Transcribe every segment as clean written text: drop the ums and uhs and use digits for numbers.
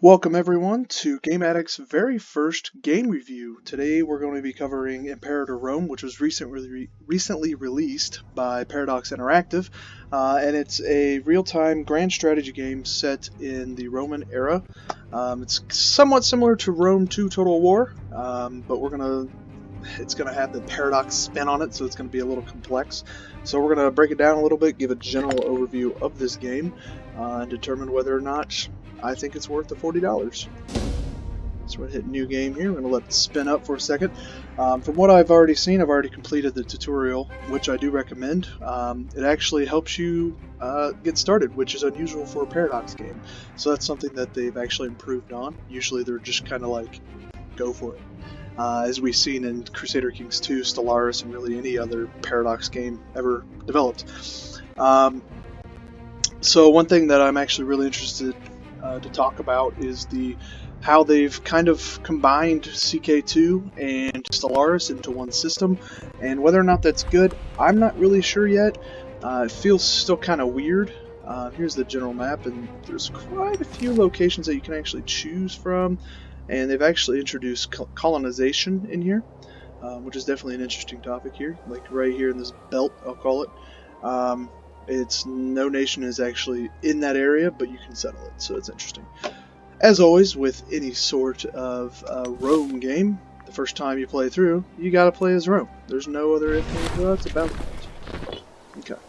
Welcome everyone to Game Addict's very first game review. Today we're going to be covering Imperator Rome, which was recently released by Paradox Interactive, and it's a real-time grand strategy game set in the Roman era. It's somewhat similar to Rome 2 Total War, but it's going to have the Paradox spin on it, so it's going to be a little complex. So we're going to break it down a little bit, give a general overview of this game, and determine whether or not I think it's worth the $40. So we're going to hit new game here. We're going to let it spin up for a second. From what I've already seen, I've already completed the tutorial, which I do recommend. It actually helps you get started, which is unusual for a Paradox game. So that's something that they've actually improved on. Usually they're just kind of like, go for it. As we've seen in Crusader Kings 2, Stellaris, and really any other Paradox game ever developed. So one thing that I'm actually really interested to talk about is how they've kind of combined CK2 and Stellaris into one system, and whether or not that's good, I'm not really sure yet. It feels still kind of weird. Here's the general map, and there's quite a few locations that you can actually choose from, and they've actually introduced colonization in here, which is definitely an interesting topic here, like right here in this belt, I'll call it. No nation is actually in that area, but you can settle it, so it's interesting. As always, with any sort of Rome game, the first time you play through, you gotta play as Rome. There's no other ifs, ands, or buts about it. Okay.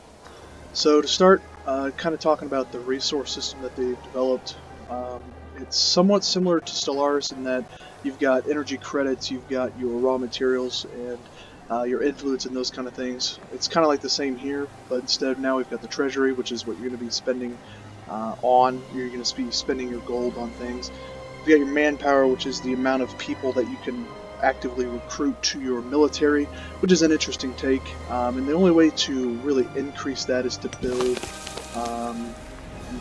So to start, kind of talking about the resource system that they've developed, it's somewhat similar to Stellaris in that you've got energy credits, you've got your raw materials, and your influence and those kind of things. It's kind of like the same here, but instead now we've got the treasury, which is what you're going to be spending on. You're going to be spending your gold on things. You've got your manpower, which is the amount of people that you can actively recruit to your military, which is an interesting take. And the only way to really increase that is to build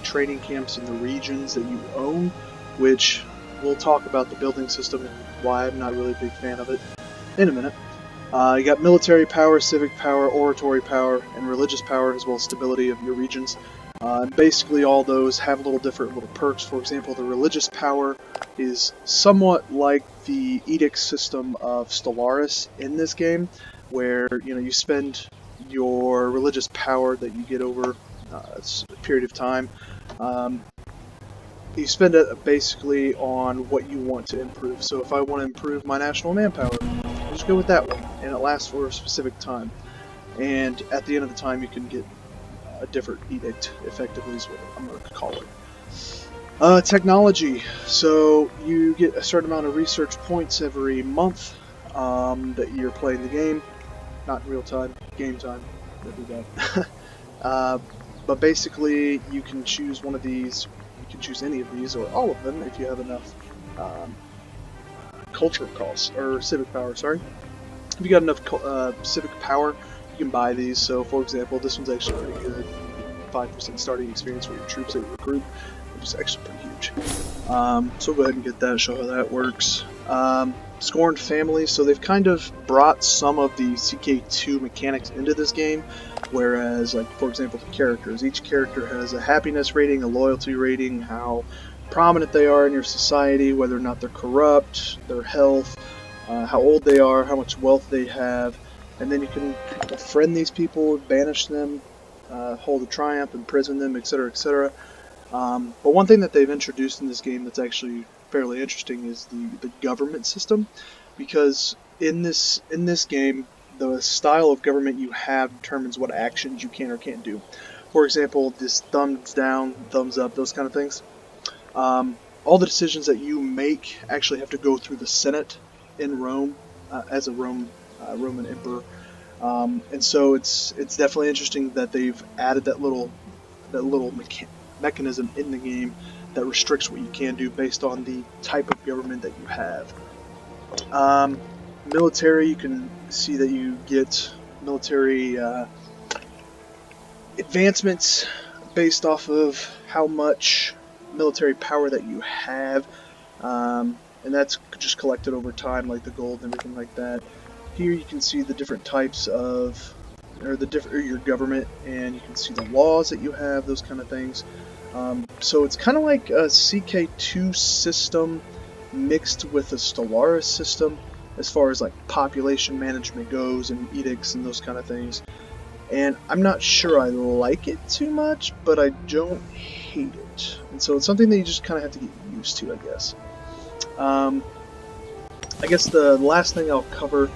training camps in the regions that you own, which we'll talk about the building system and why I'm not really a big fan of it in a minute. You got military power, civic power, oratory power, and religious power, as well as stability of your regions. And basically all those have a little different little perks. For example, the religious power is somewhat like the edict system of Stellaris in this game, where you spend your religious power that you get over a period of time. You spend it basically on what you want to improve. So if I want to improve my national manpower, just go with that one, and it lasts for a specific time. And at the end of the time, you can get a different edict, effectively is what I'm going to call it. Technology. So you get a certain amount of research points every month that you're playing the game. Not in real time, game time. That'd be bad. But basically, you can choose one of these. You can choose any of these, or all of them, if you have enough culture costs, or civic power, sorry. If you got enough civic power, you can buy these. So for example, this one's actually pretty good. 5% starting experience for your troops that you recruit, which is actually pretty huge. So go ahead and get that, show how that works. Scorned families, so they've kind of brought some of the CK2 mechanics into this game, whereas, like, for example, the characters. Each character has a happiness rating, a loyalty rating, how prominent they are in your society, whether or not they're corrupt, their health, how old they are, how much wealth they have, and then you can befriend these people, banish them, hold a triumph, imprison them, etc., etc. But one thing that they've introduced in this game that's actually fairly interesting is the government system, because in this game, the style of government you have determines what actions you can or can't do. For example, this thumbs down, thumbs up, those kind of things. All the decisions that you make actually have to go through the Senate in Rome, as a Roman emperor, and so it's definitely interesting that they've added that little mechanism in the game that restricts what you can do based on the type of government that you have. Military, you can see that you get military advancements based off of how much military power that you have, and that's just collected over time, like the gold and everything like that. Here you can see the different types of, or your government, and you can see the laws that you have, those kind of things. So it's kind of like a CK2 system mixed with a Stellaris system as far as like population management goes and edicts and those kind of things. And I'm not sure I like it too much, but I don't hate it. And so it's something that you just kind of have to get used to, I guess. I guess the last thing I'll cover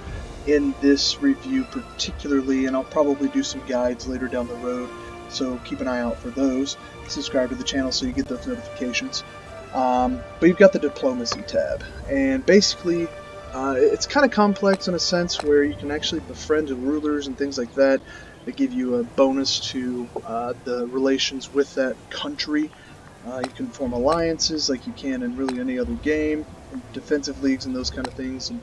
in this review particularly, and I'll probably do some guides later down the road, so keep an eye out for those. Subscribe to the channel so you get those notifications. But you've got the diplomacy tab, and basically it's kind of complex in a sense where you can actually befriend rulers and things like that give you a bonus to the relations with that country. You can form alliances like you can in really any other game, defensive leagues and those kind of things. And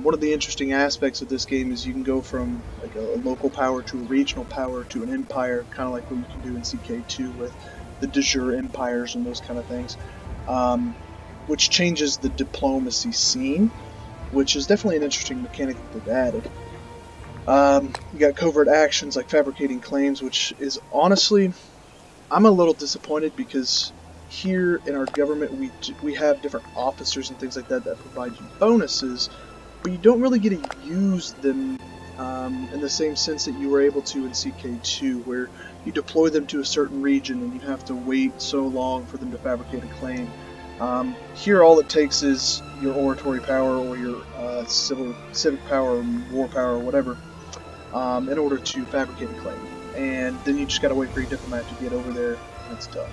one of the interesting aspects of this game is you can go from like a local power to a regional power to an empire, kind of like what you can do in CK2 with the de jure empires and those kind of things, which changes the diplomacy scene, which is definitely an interesting mechanic that they've added. You got covert actions like fabricating claims, which is honestly, I'm a little disappointed because here in our government we have different officers and things like that that provide you bonuses, but you don't really get to use them in the same sense that you were able to in CK2, where you deploy them to a certain region and you have to wait so long for them to fabricate a claim. Here all it takes is your oratory power or your civic power or war power or whatever in order to fabricate a claim. And then you just gotta wait for your diplomat to get over there and it's done.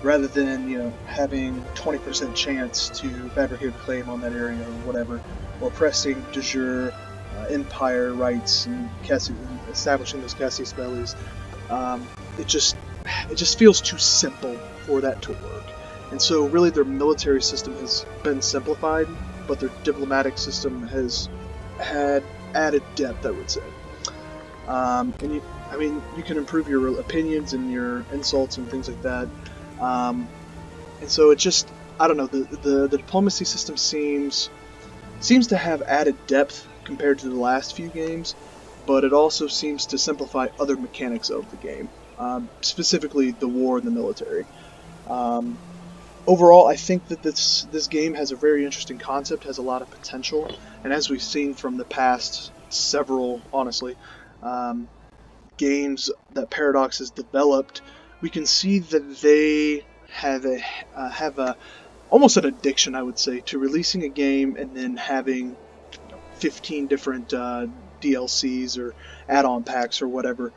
Rather than, you know, having 20% chance to fabricate a claim on that area or whatever, or pressing de jure empire rights and establishing those casus bellis. It just feels too simple for that to work. And so really their military system has been simplified, but their diplomatic system has had added depth, I would say. And you can improve your opinions and your insults and things like that. And so it just, I don't know, the diplomacy system seems to have added depth compared to the last few games, but it also seems to simplify other mechanics of the game, specifically the war and the military. Overall, I think that this game has a very interesting concept, has a lot of potential, and as we've seen from the past several, honestly, games that Paradox has developed, we can see that they have almost an addiction, I would say, to releasing a game and then having 15 different DLCs or add-on packs or whatever.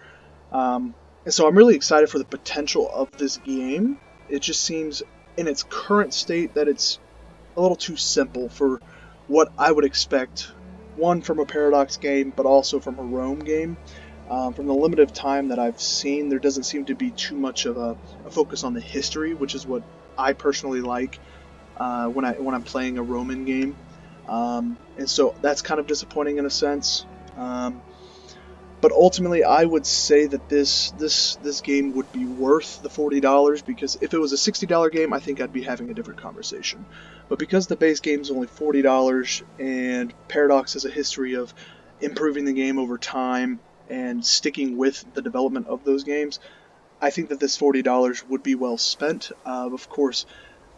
And so I'm really excited for the potential of this game. It just seems in its current state that it's a little too simple for what I would expect, one, from a Paradox game, but also from a Rome game. From the limited time that I've seen, there doesn't seem to be too much of a focus on the history, which is what I personally like when I'm playing a Roman game. And so that's kind of disappointing in a sense. But ultimately, I would say that this game would be worth the $40, because if it was a $60 game, I think I'd be having a different conversation. But because the base game is only $40, and Paradox has a history of improving the game over time and sticking with the development of those games, I think that this $40 would be well spent. Of course,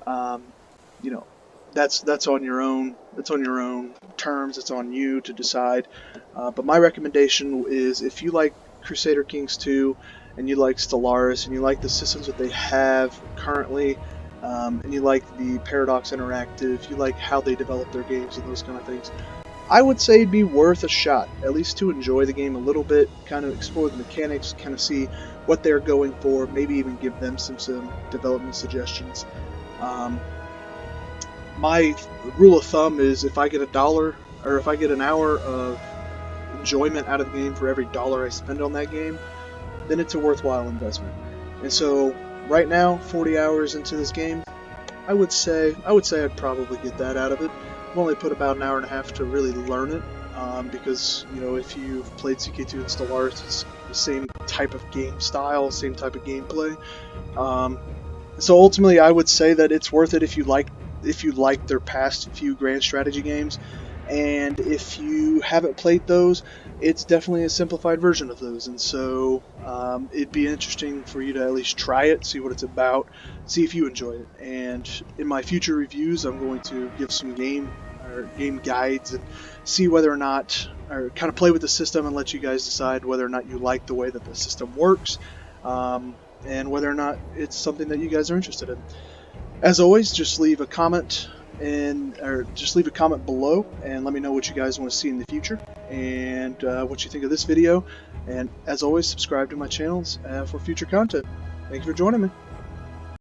you know, that's on your own. That's on your own terms. It's on you to decide. But my recommendation is, if you like Crusader Kings 2 and you like Stellaris and you like the systems that they have currently, and you like the Paradox Interactive, you like how they develop their games and those kind of things, I would say it'd be worth a shot, at least to enjoy the game a little bit, kind of explore the mechanics, kind of see what they're going for, maybe even give them some development suggestions. My rule of thumb is, if I get $1, or if I get an hour of enjoyment out of the game for every $1 I spend on that game, then it's a worthwhile investment. And so right now, 40 hours into this game, I would say I'd probably get that out of it. I've only put about an hour and a half to really learn it, because, you know, if you've played CK2 and Stellaris, it's the same type of game style, same type of gameplay. So ultimately, I would say that it's worth it if you like their past few grand strategy games. and if you haven't played those, it's definitely a simplified version of those, and so it'd be interesting for you to at least try it, see what it's about, see if you enjoy it. And in my future reviews, I'm going to give some game guides and see whether or not, or kind of play with the system and let you guys decide whether or not you like the way that the system works, and whether or not it's something that you guys are interested in. As always, just leave a comment below and let me know what you guys want to see in the future and what you think of this video. And as always, subscribe to my channels for future content. Thank you for joining me.